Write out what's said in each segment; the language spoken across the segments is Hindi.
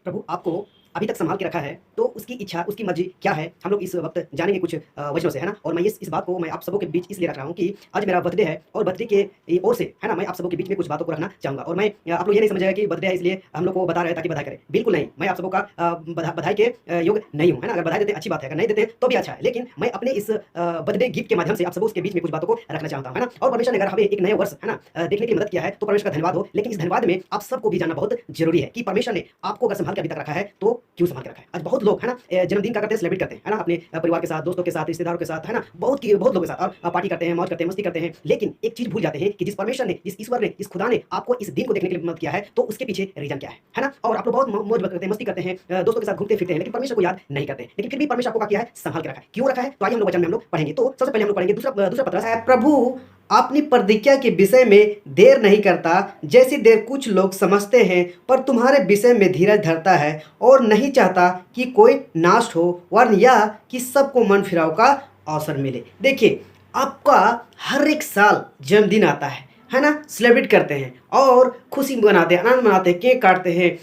प्रभु आपको अभी तक संभाल के रखा है, तो उसकी इच्छा, उसकी मर्ज़ी क्या है, हम लोग इस वक़्त जानेंगे कुछ वचनों से, है ना? और मैं इस बात को मैं आप सबों के बीच इसलिए रख रहा हूँ कि आज मेरा बर्थडे है और बर्थडे के ओर से, है ना? मैं आप सबों के बीच में कुछ बातों को रखना चाहूँगा और मैं आप लोग ये नहीं समझिएगा कि बर्थडे है इसलिए हम लोग को बता रहे हैं ताकि बधाई करें। बिल्कुल नहीं, मैं आप सबों का बधाई के योग्य नहीं हूँ, है ना? अगर बधाई देते अच्छी बात है, अगर नहीं देते तो भी अच्छा है। लेकिन मैं अपने इस बर्थडे गिफ्ट के माध्यम से आप सबों के बीच में कुछ बातों को रखना चाहता हूँ, है ना? और परमेश्वर ने अगर हमें एक नए वर्ष, है ना, देखने की मदद किया है, तो परमेश्वर का धन्यवाद हो। लेकिन इस धन्यवाद में आप सबको भी जानना बहुत ज़रूरी है कि परमेश्वर ने आपको अगर सँभाल के अभी तक रखा है, तो क्यों सँभाल के रखा है? आज बहुत लोग, है ना, जन्मदिन क्या करते हैं, सेलिब्रेट करते हैं, है ना? अपने परिवार के साथ, दोस्तों के साथ, रिश्तेदारों के साथ, है ना? बहुत लोगों के साथ और पार्टी करते हैं, मौज करते हैं, मस्ती करते हैं। लेकिन एक चीज़ भूल जाते हैं कि जिस परमेश्वर ने, जिस ईश्वर ने, जिस खुदा ने आपको इस दिन को देखने के लिए मदद किया है, तो उसके पीछे रीज़न क्या है ना? और आप लोग बहुत मौज करते हैं, मस्ती करते हैं, दोस्तों के साथ घूमते-फिरते हैं, लेकिन परमेश्वर को याद नहीं करते। लेकिन फिर भी परमेश्वर आपको क्या किया है? सँभाल के रखा है। क्यों रखा है? तो आइए हम लोग वचन में हम लोग पढ़ेंगे। तो सबसे पहले हम लोग पढ़ेंगे दूसरा पत्रस है, प्रभु अपनी प्रतिज्ञा के विषय में देर नहीं करता, जैसी देर कुछ लोग समझते हैं, पर तुम्हारे विषय में धीरज धरता है और नहीं चाहता कि कोई नाश हो, वरन यह कि सबको मन फिराव का अवसर मिले। देखिए, आपका हर एक साल जन्मदिन आता है ना? सेलिब्रेट करते हैं और खुशी मनाते हैं, आनंद मनाते हैं, केक काटते हैं,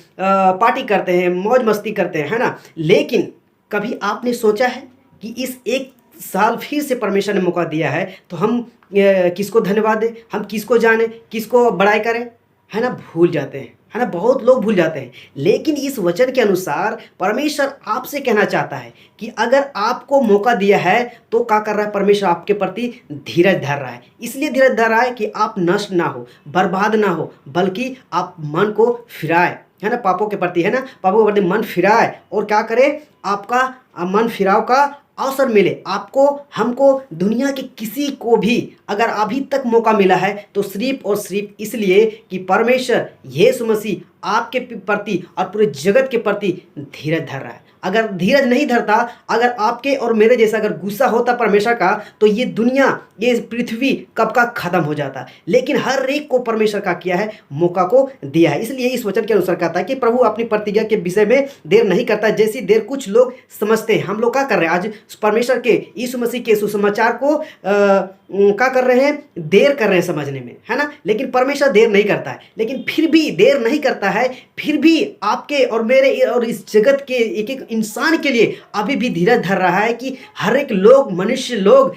पार्टी करते हैं, मौज मस्ती करते हैं, है ना? लेकिन कभी आपने सोचा है कि इस एक साल फिर से परमेश्वर ने मौका दिया है, तो हम किसको धन्यवाद दें, हम किसको जाने, किसको बड़ाई करें, है ना? भूल जाते हैं, है ना? बहुत लोग भूल जाते हैं। लेकिन इस वचन के अनुसार परमेश्वर आपसे कहना चाहता है कि अगर आपको मौका दिया है, तो क्या कर रहा है परमेश्वर? आपके प्रति धीरज धर रहा है। इसलिए धीरज धर रहा है कि आप नष्ट ना हो, बर्बाद ना हो, बल्कि आप मन को फिराए, है ना? पापों के प्रति, है ना? पापों के प्रति मन फिराए और क्या करे? आपका मन फिराव का अवसर मिले। आपको, हमको, दुनिया के किसी को भी अगर अभी तक मौका मिला है, तो सिर्फ और सिर्फ इसलिए कि परमेश्वर यीशु मसीह आपके प्रति और पूरे जगत के प्रति धीरज धर रहा है। अगर धीरज नहीं धरता, अगर आपके और मेरे जैसा अगर गुस्सा होता परमेश्वर का, तो ये दुनिया, ये पृथ्वी कब का खत्म हो जाता। लेकिन हर एक को परमेश्वर का किया है, मौका को दिया है। इसलिए इस वचन के अनुसार कहता है कि प्रभु अपनी प्रतिज्ञा के विषय में देर नहीं करता, जैसी देर कुछ लोग समझते हैं। हम लोग क्या कर रहे हैं? आज परमेश्वर के, यीशु मसीह के सुसमाचार को क्या कर रहे हैं? देर कर रहे हैं समझने में, है ना? लेकिन परमेश्वर देर नहीं करता है। लेकिन फिर भी देर नहीं करता है, फिर भी आपके और मेरे और इस जगत के एक एक इंसान के लिए अभी भी धीरज धर रहा है कि हर एक लोग, मनुष्य लोग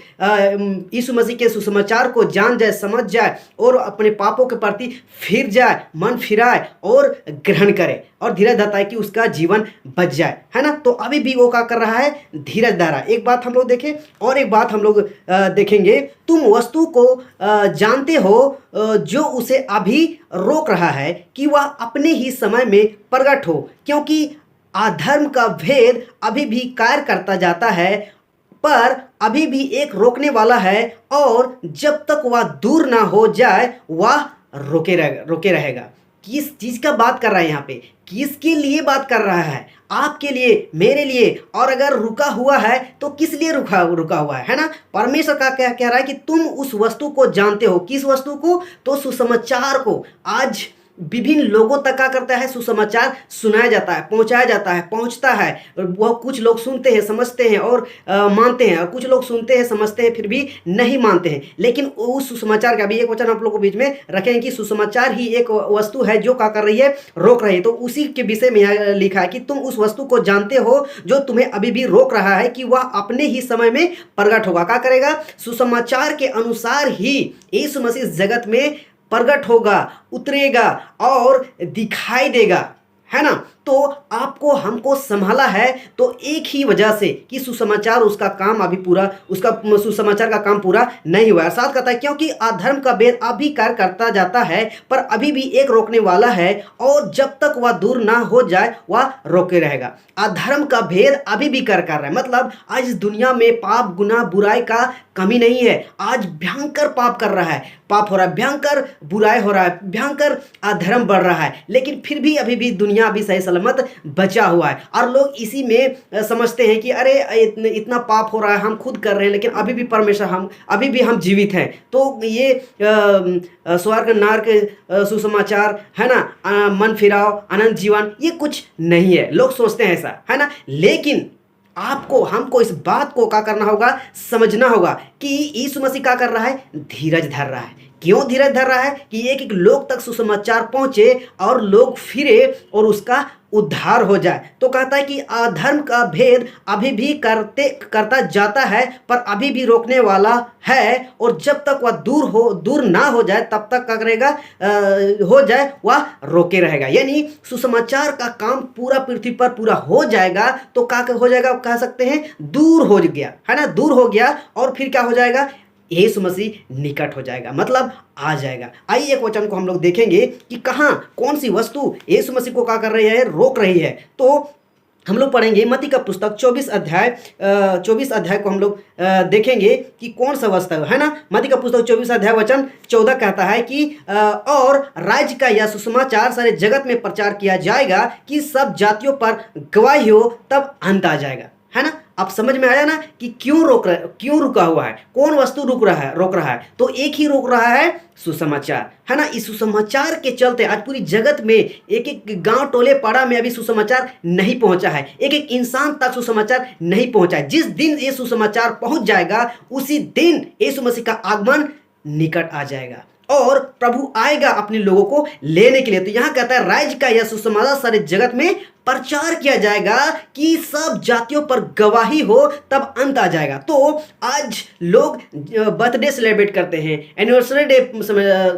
यीशु मसीह के सुसमाचार को जान जाए, समझ जाए और अपने पापों के प्रति फिर जाए, मन फिराए और ग्रहण करे और धीरज धरता है कि उसका जीवन बच जाए, है ना? तो अभी भी वो क्या कर रहा है? धीरज धर रहा है। एक बात हम लोग देखें और एक बात हम लोग देखेंगे। तुम वस्तु को जानते हो जो उसे अभी रोक रहा है कि वह अपने ही समय में प्रकट हो, क्योंकि अधर्म का भेद अभी भी कार्य करता जाता है, पर अभी भी एक रोकने वाला है और जब तक वह दूर ना हो जाए वह रोके रहेगा। किस चीज का बात कर रहा है यहाँ पे? किसके लिए बात कर रहा है? आपके लिए, मेरे लिए। और अगर रुका हुआ है तो किस लिए रुका हुआ है ना? परमेश्वर का क्या कह रहा है कि तुम उस वस्तु को जानते हो। किस वस्तु को? तो सुसमाचार को। आज विभिन्न लोगों तक क्या करता है? सुसमाचार सुनाया जाता है, पहुंचाया जाता है, पहुंचता है। वह कुछ लोग सुनते हैं, समझते हैं और मानते हैं, और कुछ लोग सुनते हैं, समझते हैं, फिर भी नहीं मानते हैं। लेकिन उस सुसमाचार का भी एक वचन आप लोगों को बीच में रखें कि सुसमाचार ही एक वस्तु है जो क्या कर रही है? रोक रही है। तो उसी के विषय में यहाँ लिखा है कि तुम उस वस्तु को जानते हो जो तुम्हें अभी भी रोक रहा है कि वह अपने ही समय में प्रकट होगा। क्या करेगा? सुसमाचार के अनुसार ही यीशु मसीह जगत में प्रकट होगा, उतरेगा और दिखाई देगा, है ना? तो आपको, हमको संभाला है तो एक ही वजह से कि सुसमाचार, उसका काम अभी पूरा, उसका सुसमाचार का काम पूरा नहीं हुआ है। साथ कहता है क्योंकि अधर्म का भेद अभी कार्य करता जाता है, पर अभी भी एक रोकने वाला है और जब तक वह दूर ना हो जाए वह रोके रहेगा। अधर्म का भेद अभी भी कार्य कर रहा है। मतलब आज इस दुनिया में पाप, गुनाह, बुराई का कमी नहीं है। आज भयंकर पाप कर रहा है, पाप हो रहा है, भयंकर बुराई हो रहा है, भयंकर अधर्म बढ़ रहा है। लेकिन फिर भी अभी भी दुनिया अभी सही सलामत बचा हुआ है। और लोग इसी में समझते हैं कि अरे इतना पाप हो रहा है, हम खुद कर रहे हैं, लेकिन अभी भी परमेश्वर, हम अभी भी हम जीवित हैं। तो ये स्वर्ग नरक सुसमाचार, है ना, मन फिराव, अनंत जीवन, ये कुछ नहीं है। लोग सोचते हैं ऐसा, है ना? लेकिन आपको, हमको इस बात को क्या करना होगा? समझना होगा कि यीशु मसीह क्या कर रहा है? धीरज धर रहा है। क्यों धीरज धर रहा है? कि एक एक लोग तक सुसमाचार पहुंचे और लोग फिरे और उसका उद्धार हो जाए। तो कहता है कि अधर्म का भेद अभी भी करता जाता है, पर अभी भी रोकने वाला है, और जब तक वह दूर ना हो जाए तब तक क्या करेगा, हो जाए वह रोके रहेगा। यानी सुसमाचार का काम पूरा पृथ्वी पर पूरा हो जाएगा तो क्या हो जाएगा, कह सकते हैं दूर हो गया, है ना, दूर हो गया, और फिर क्या हो जाएगा, यीशु मसीह निकट हो जाएगा, मतलब आ जाएगा। आइए एक वचन को हम लोग देखेंगे कि कहाँ कौन सी वस्तु यीशु मसीह को क्या कर रही है, रोक रही है। तो हम लोग पढ़ेंगे मत्ती का पुस्तक 24 अध्याय को हम लोग देखेंगे कि कौन सा वस्तु है ना। मत्ती का पुस्तक 24 अध्याय वचन 14 कहता है कि और राज्य का यह सुसमाचार सारे जगत में प्रचार किया जाएगा कि सब जातियों पर गवाही हो, तब अंत आ जाएगा, है ना। आप समझ में आया ना कि क्यों रुका हुआ है, कौन वस्तु रोक रहा है। तो एक ही रोक रहा है, सुसमाचार, है ना। इस सुसमाचार के चलते आज पूरी जगत में एक एक गांव टोले पाड़ा में अभी सुसमाचार नहीं पहुंचा है, एक एक इंसान तक सुसमाचार नहीं पहुंचा है। जिस दिन ये सुसमाचार पहुंच जाएगा उसी दिन यीशु मसीह का आगमन निकट आ जाएगा और प्रभु आएगा अपने लोगों को लेने के लिए। तो यहां कहता है राज्य का यह सुसमाचार सारे जगत में प्रचार किया जाएगा कि सब जातियों पर गवाही हो, तब अंत आ जाएगा। तो आज लोग बर्थडे सेलिब्रेट करते हैं, एनिवर्सरी डे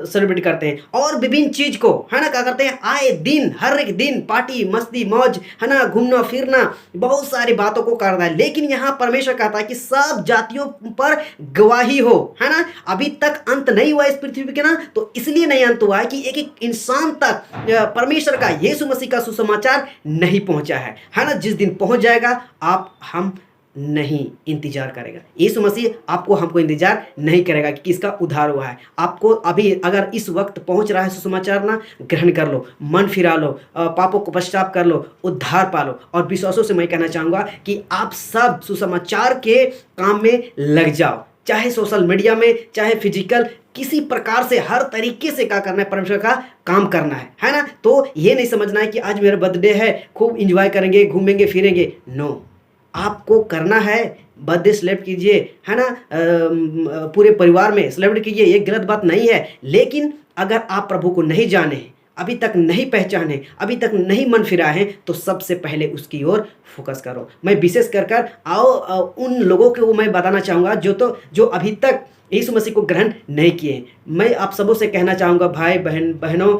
सेलिब्रेट करते हैं, और विभिन्न चीज को, है ना, क्या करते हैं, आए दिन हर एक दिन पार्टी मस्ती मौज, है ना, घूमना फिरना, बहुत सारी बातों को करना है। लेकिन यहाँ परमेश्वर कहता है कि सब जातियों पर गवाही हो, है ना। अभी तक अंत नहीं हुआ इस पृथ्वी पे ना, तो इसलिए नहीं अंत हुआ है कि एक एक इंसान तक परमेश्वर का, यीशु मसीह का सुसमाचार नहीं पहुंचा है ना। जिस दिन पहुंच जाएगा हम नहीं इंतजार करेगा, यीशु मसीह आपको हमको इंतजार नहीं करेगा कि किसका उद्धार हुआ है। आपको अभी अगर इस वक्त पहुंच रहा है सुसमाचार ना, ग्रहण कर लो, मन फिरा लो, पापों को पश्चाताप कर लो, उद्धार पालो। और विश्वासों से मैं कहना चाहूंगा कि आप सब सुसमाचार के काम में लग जाओ, चाहे सोशल मीडिया में, चाहे फिजिकल, किसी प्रकार से हर तरीके से क्या करना है, परमेश्वर का काम करना है ना। तो ये नहीं समझना है कि आज मेरा बर्थडे है, खूब इंजॉय करेंगे, घूमेंगे फिरेंगे। नो, आपको करना है, बर्थडे सेलिब्रेट कीजिए, है ना, पूरे परिवार में सेलिब्रेट कीजिए, ये गलत बात नहीं है। लेकिन अगर आप प्रभु को नहीं जाने, अभी तक नहीं पहचाने, अभी तक नहीं मन फिरा है, तो सबसे पहले उसकी ओर फोकस करो। मैं विशेष कर उन लोगों को मैं बताना चाहूँगा जो अभी तक यीशु मसीह को ग्रहण नहीं किए। मैं आप सबों से कहना चाहूँगा, भाई बहनों,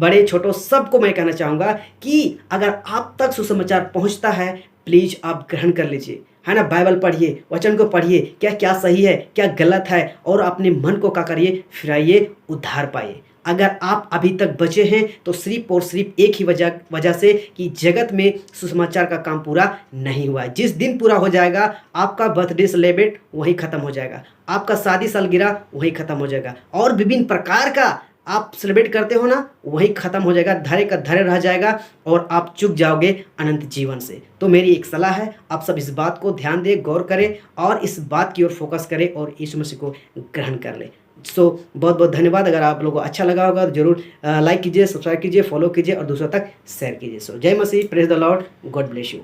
बड़े छोटों, सबको मैं कहना चाहूँगा कि अगर आप तक सुसमाचार पहुँचता है, प्लीज़ आप ग्रहण कर लीजिए, है ना। बाइबल पढ़िए, वचन को पढ़िए, क्या सही है, क्या गलत है, और अपने मन को क्या करिए, फिराइए, उद्धार पाइए। अगर आप अभी तक बचे हैं तो सिर्फ और सिर्फ एक ही वजह से कि जगत में सुसमाचार का काम पूरा नहीं हुआ है। जिस दिन पूरा हो जाएगा, आपका बर्थडे सेलिब्रेट वहीं ख़त्म हो जाएगा, आपका शादी सालगिरह वहीं ख़त्म हो जाएगा, और विभिन्न प्रकार का आप सेलिब्रेट करते हो ना, वही खत्म हो जाएगा, धरे का धरे रह जाएगा, और आप चुक जाओगे अनंत जीवन से। तो मेरी एक सलाह है, आप सब इस बात को ध्यान दें, गौर करें, और इस बात की ओर फोकस करें, और यीशु मसीह को ग्रहण कर लें। सो बहुत बहुत धन्यवाद। अगर आप लोगों को अच्छा लगा होगा तो जरूर लाइक कीजिए, सब्सक्राइब कीजिए, फॉलो कीजिए, और दूसरों तक शेयर कीजिए। सो जय मसीह, praise the Lord, God bless you.